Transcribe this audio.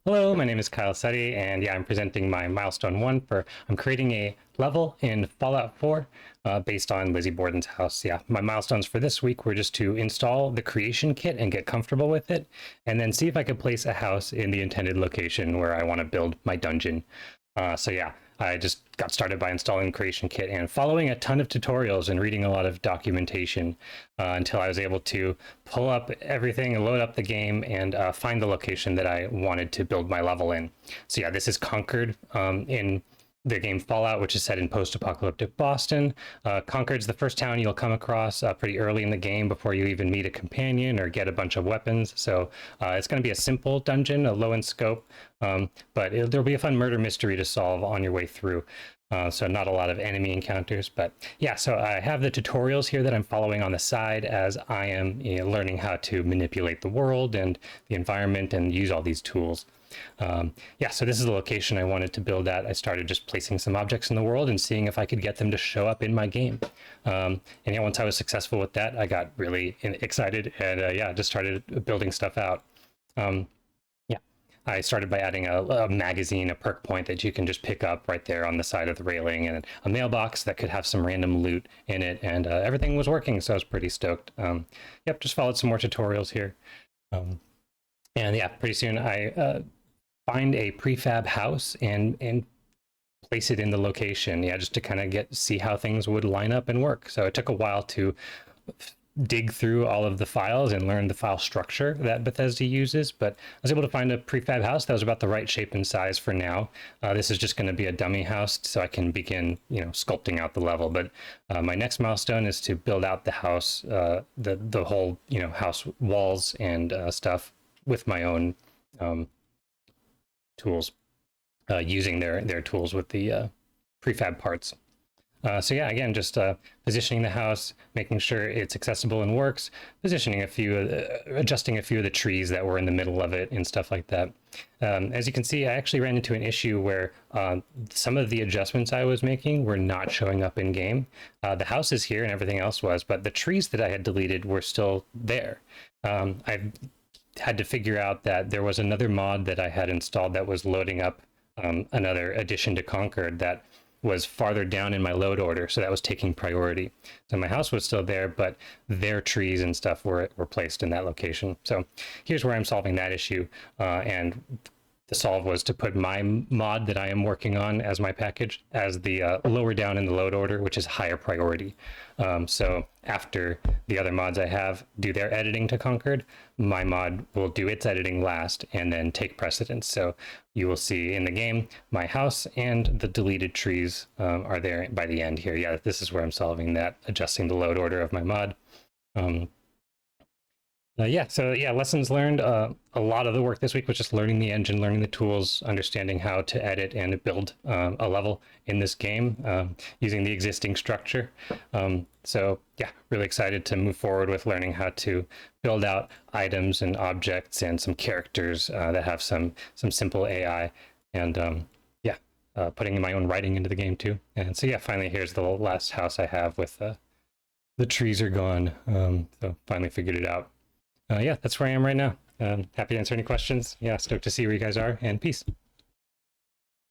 Hello, my name is Kyle Seti, and yeah, I'm presenting my Milestone 1 for I'm creating a level in Fallout 4 based on Lizzie Borden's house. Yeah, my milestones for this week were just to install the creation kit and get comfortable with it, and then see if I could place a house in the intended location where I want to build my dungeon. So yeah, I just got started by installing the creation kit and following a ton of tutorials and reading a lot of documentation until I was able to pull up everything and load up the game and find the location that I wanted to build my level in. So yeah, this is Concord in the game Fallout, which is set in post-apocalyptic Boston. Concord's the first town you'll come across pretty early in the game before you even meet a companion or get a bunch of weapons. So it's going to be a simple dungeon, a low in scope, but there'll be a fun murder mystery to solve on your way through. So not a lot of enemy encounters, but yeah, so I have the tutorials here that I'm following on the side as I am learning how to manipulate the world and the environment and use all these tools. Yeah, so this is the location I wanted to build at. I started just placing some objects in the world and seeing if I could get them to show up in my game. And yeah, once I was successful with that, I got really excited and yeah, just started building stuff out. Yeah, I started by adding a magazine, a perk point that you can just pick up right there on the side of the railing, and a mailbox that could have some random loot in it, and everything was working, so I was pretty stoked. Yep, just followed some more tutorials here. And yeah, pretty soon I find a prefab house and place it in the location, yeah, just to kind of see how things would line up and work. So it took a while to dig through all of the files and learn the file structure that Bethesda uses, but I was able to find a prefab house that was about the right shape and size for now. This is just going to be a dummy house, so I can begin, sculpting out the level. But my next milestone is to build out the house, the whole, house walls and stuff with my own tools, using their tools with the prefab parts. So yeah, again, just positioning the house, making sure it's accessible and works, positioning adjusting a few of the trees that were in the middle of it and stuff like that. As you can see, I actually ran into an issue where some of the adjustments I was making were not showing up in game. The house is here and everything else was, but the trees that I had deleted were still there. I had to figure out that there was another mod that I had installed that was loading up another addition to Concord that was farther down in my load order, so that was taking priority. So my house was still there, but their trees and stuff were placed in that location. So here's where I'm solving that issue, and the solve was to put my mod that I am working on as my package as the lower down in the load order, which is higher priority. So after the other mods I have do their editing to Concord, my mod will do its editing last and then take precedence. So you will see in the game, my house and the deleted trees are there by the end here. Yeah, this is where I'm solving that, adjusting the load order of my mod. Yeah, so yeah, lessons learned. A lot of the work this week was just learning the engine, learning the tools, understanding how to edit and build a level in this game using the existing structure. So yeah, really excited to move forward with learning how to build out items and objects and some characters that have some simple AI, and yeah, putting my own writing into the game too. And so yeah, finally here's the last house I have with the trees are gone. So finally figured it out. Yeah, that's where I am right now. Happy to answer any questions. Yeah, stoked to see where you guys are, and peace.